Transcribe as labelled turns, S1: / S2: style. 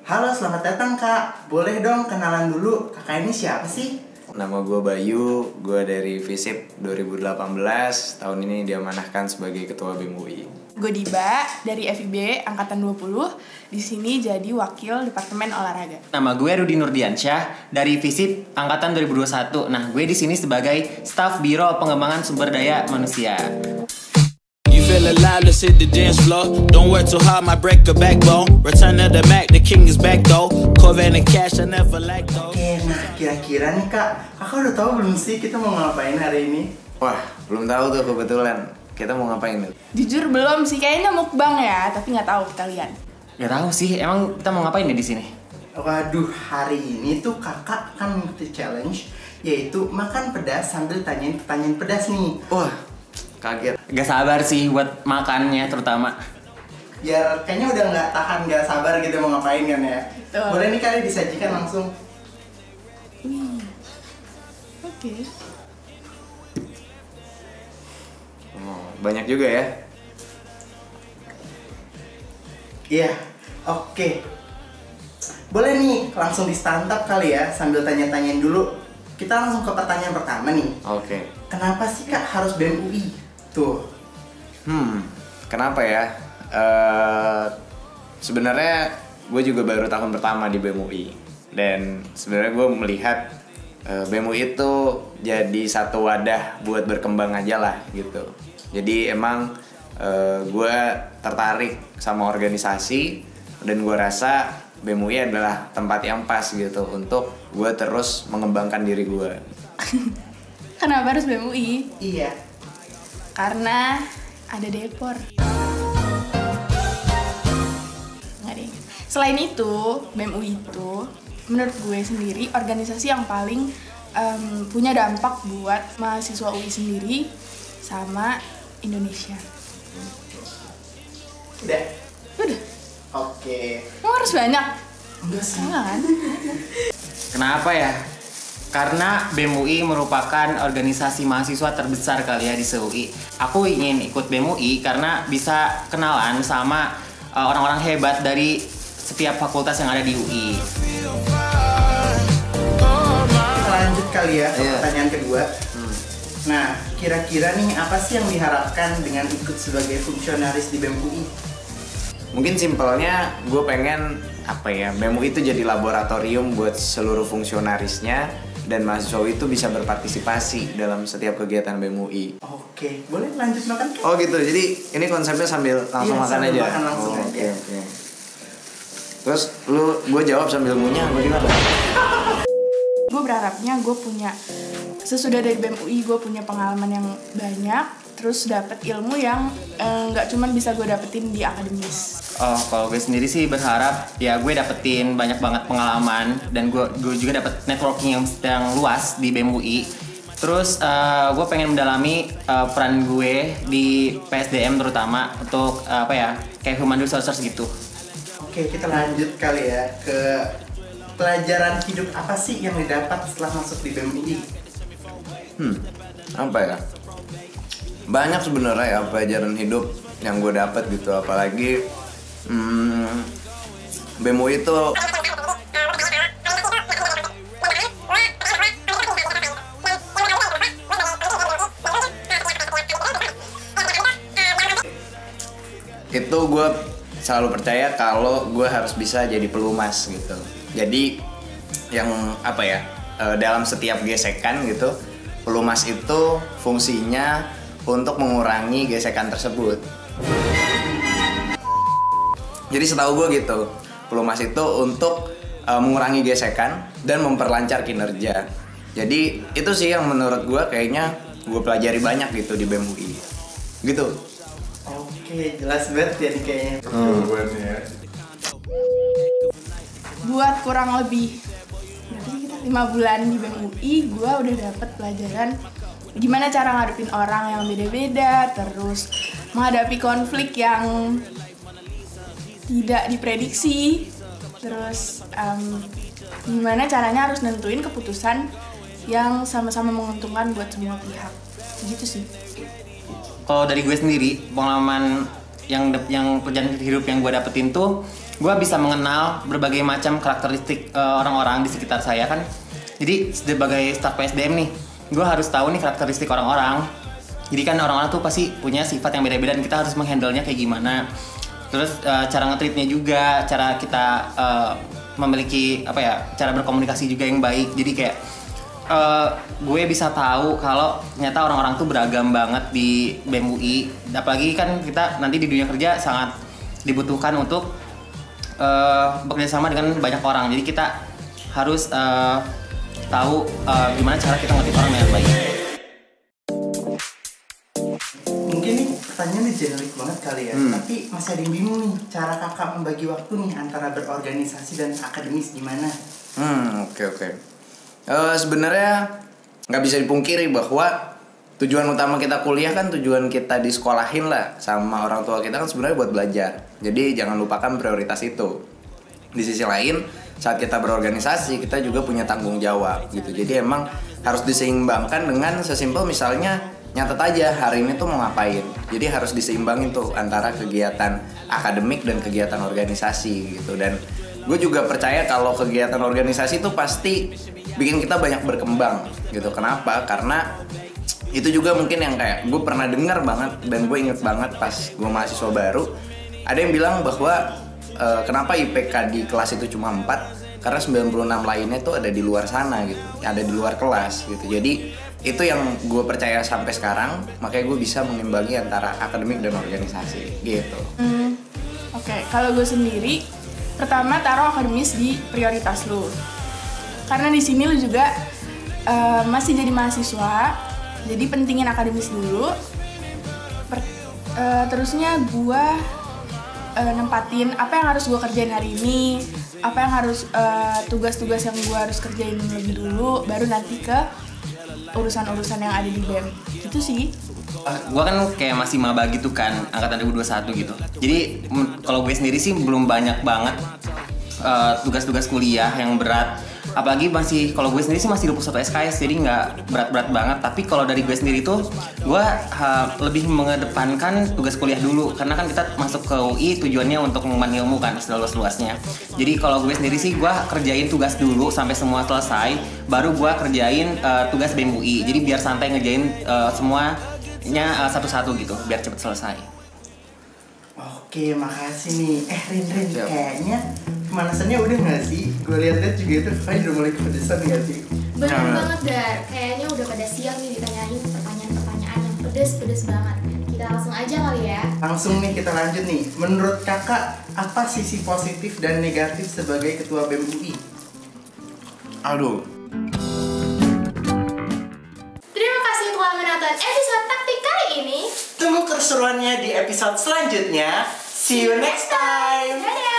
S1: Halo, selamat datang Kak. Boleh dong kenalan dulu, kakak ini siapa sih?
S2: Nama gue Bayu, gue dari FISIP 2018. Tahun ini diamanahkan sebagai Ketua BEM UI.
S3: Gue Diba dari FIB Angkatan 20. Di sini jadi Wakil Departemen Olahraga.
S4: Nama gue Rudi Nurdiansyah dari FISIP Angkatan 2021. Nah, gue di sini sebagai Staf Biro Pengembangan Sumber Daya Manusia.
S5: Feel alive, let's hit the dance floor. Don't work too hard, might break a backbone. Return of the Mac, the king is back though. Corvette and cash, I never lack though.
S1: Oke, nah kira-kira nih Kak, kakak udah tahu belum sih kita mau ngapain hari ini?
S2: Wah, belum tahu tuh kebetulan. Kita mau ngapain tuh?
S3: Jujur belum sih, kayaknya mukbang ya, tapi nggak tahu, kita lihat.
S4: Gak tahu sih, emang kita mau ngapain nih di sini?
S1: Waduh, hari ini tuh kakak akan mengikuti challenge, yaitu makan pedas sambil tanyain pertanyaan pedas nih.
S2: Wah, kaget.
S4: Gak sabar sih buat makannya terutama.
S1: Biar kayaknya udah nggak sabar gitu mau ngapain kan ya.
S3: Betul.
S1: Boleh nih kali disajikan langsung.
S3: Oke.
S2: Banyak juga ya.
S1: Iya, oke. Boleh nih langsung disantap kali ya sambil tanya-tanyain dulu. Kita langsung ke pertanyaan pertama nih.
S2: Oke.
S1: Kenapa sih Kak harus BEM UI? Tuh.
S2: Kenapa ya? Sebenarnya gue juga baru tahun pertama di BEM UI. Dan sebenarnya gue melihat BEM UI itu jadi satu wadah buat berkembang aja lah gitu. Jadi emang gue tertarik sama organisasi dan gue rasa BEM UI adalah tempat yang pas gitu untuk gue terus mengembangkan diri gue.
S3: Kenapa harus BEM UI?
S1: Iya.
S3: Karena ada Depor. Nggak deh. Selain itu, BEM UI itu menurut gue sendiri organisasi yang paling punya dampak buat mahasiswa UI sendiri sama Indonesia.
S1: Udah.
S3: Udah.
S1: Oke.
S3: Emang harus banyak?
S1: Enggak sih.
S3: Enggak kan?
S4: Kenapa ya? Karena BEM UI merupakan organisasi mahasiswa terbesar kali ya di se-UI. Aku ingin ikut BEM UI karena bisa kenalan sama orang-orang hebat dari setiap fakultas yang ada di UI.
S1: Kita lanjut kali ya ke
S2: Iya.
S1: pertanyaan kedua. Nah, kira-kira nih apa sih yang diharapkan dengan ikut sebagai fungsionaris di BEM UI?
S2: Mungkin simpelnya gue pengen BEM UI itu jadi laboratorium buat seluruh fungsionarisnya dan mahasiswa itu bisa berpartisipasi dalam setiap kegiatan BEM UI.
S1: Oke, boleh lanjut makan? Kak?
S2: Oh gitu, jadi ini konsepnya sambil langsung
S1: Iya,
S2: makan
S1: sambil
S2: aja?
S1: makan langsung aja.
S2: Oke. Terus gue jawab sambil ngunyah apa gimana?
S3: Gue berharapnya gue punya, sesudah dari BEM UI gue punya pengalaman yang banyak, terus dapet ilmu yang nggak cuman bisa gue dapetin di akademis.
S4: Oh, kalau gue sendiri sih berharap ya gue dapetin banyak banget pengalaman dan gue juga dapet networking yang luas di BEM UI. Terus gue pengen mendalami peran gue di PSDM terutama untuk kayak human resources gitu.
S1: Oke, kita lanjut kali ya ke pelajaran hidup apa sih yang didapat setelah masuk di BEM UI?
S2: Apa ya? Banyak sebenarnya ya pelajaran hidup yang gue dapat gitu, apalagi BEM UI itu gue selalu percaya kalau gue harus bisa jadi pelumas gitu. Jadi yang dalam setiap gesekan gitu, pelumas itu fungsinya untuk mengurangi gesekan tersebut. Jadi setahu gue gitu, pelumas itu untuk mengurangi gesekan dan memperlancar kinerja. Jadi itu sih yang menurut gue kayaknya gue pelajari banyak gitu di BEM UI. Gitu.
S1: Oke, jelas banget ya nih kayaknya.
S2: Jawabannya.
S3: Buat kurang lebih 5 bulan di BEM UI, gue udah dapet pelajaran gimana cara ngadepin orang yang beda-beda, terus menghadapi konflik yang tidak diprediksi, terus gimana caranya harus nentuin keputusan yang sama-sama menguntungkan buat semua pihak. Gitu sih.
S4: Kalau dari gue sendiri, pengalaman yang perjalanan hidup yang gue dapetin tuh gue bisa mengenal berbagai macam karakteristik orang-orang di sekitar saya kan. Jadi sebagai staf PSDM nih, gue harus tahu nih karakteristik orang-orang. Jadi kan orang-orang tuh pasti punya sifat yang beda-beda dan kita harus menghandle-nya kayak gimana. Terus cara nge-treatnya juga, cara kita memiliki apa ya, cara berkomunikasi juga yang baik. Jadi kayak gue bisa tahu kalau ternyata orang-orang tuh beragam banget di BEM UI. Apalagi kan kita nanti di dunia kerja sangat dibutuhkan untuk bekerjasama dengan banyak orang. Jadi kita harus tahu gimana cara kita ngerti orang dengan baik.
S1: Mungkin nih pertanyaannya generik banget kali ya, tapi masih ada yang bingung nih, cara kakak membagi waktu nih antara berorganisasi dan akademis gimana?
S2: Oke. Sebenarnya nggak bisa dipungkiri bahwa tujuan utama kita kuliah kan tujuan kita disekolahin lah sama orang tua kita kan sebenarnya buat belajar. Jadi jangan lupakan prioritas itu. Di sisi lain, saat kita berorganisasi kita juga punya tanggung jawab gitu. Jadi emang harus diseimbangkan dengan sesimpel misalnya nyatet aja hari ini tuh mau ngapain. Jadi harus diseimbangin tuh antara kegiatan akademik dan kegiatan organisasi gitu. Dan gue juga percaya kalau kegiatan organisasi tuh pasti bikin kita banyak berkembang gitu. Kenapa? Karena itu juga mungkin yang kayak gue pernah dengar banget dan gue inget banget pas gue mahasiswa baru, ada yang bilang bahwa kenapa IPK di kelas itu cuma 4, karena 96 lainnya tuh ada di luar sana gitu, ada di luar kelas gitu. Jadi itu yang gue percaya sampai sekarang, makanya gue bisa mengimbangi antara akademik dan organisasi gitu.
S3: Oke, kalau gue sendiri pertama taruh akademis di prioritas lu, karena di sini lu juga masih jadi mahasiswa, jadi pentingin akademis dulu. Terusnya gue nempatin apa yang harus gue kerjain hari ini, apa yang harus tugas-tugas yang gue harus kerjain lebih dulu, baru nanti ke urusan-urusan yang ada di BEM. Itu sih.
S4: Gue kan kayak masih maba gitu kan, angkatan 2021 gitu. Jadi kalau gue sendiri sih belum banyak banget tugas-tugas kuliah yang berat. Apalagi masih, kalau gue sendiri sih masih 21 SKS, jadi nggak berat-berat banget. Tapi kalau dari gue sendiri tuh, gue lebih mengedepankan tugas kuliah dulu. Karena kan kita masuk ke UI tujuannya untuk mengembangkan ilmu kan, seluas-luasnya. Jadi kalau gue sendiri sih, gue kerjain tugas dulu sampai semua selesai. Baru gue kerjain tugas BEM UI. Jadi biar santai ngerjain semuanya satu-satu gitu, biar cepet selesai.
S1: Oke, makasih nih. Rin, kayaknya pemanasannya udah nggak sih? Gue lihat-lihat juga itu kayaknya udah mulai kepedesan nggak sih?
S6: Bener banget, Dar. Kayaknya udah pada siap nih ditanyain pertanyaan-pertanyaan yang pedes banget. Kita langsung aja kali ya.
S1: Langsung nih kita lanjut nih. Menurut kakak, apa sisi positif dan negatif sebagai ketua BEM UI?
S2: Aduh.
S6: Terima kasih telah menonton episode taktik kali ini.
S1: Tunggu keseruannya di episode selanjutnya. See you next time.
S6: Dadah!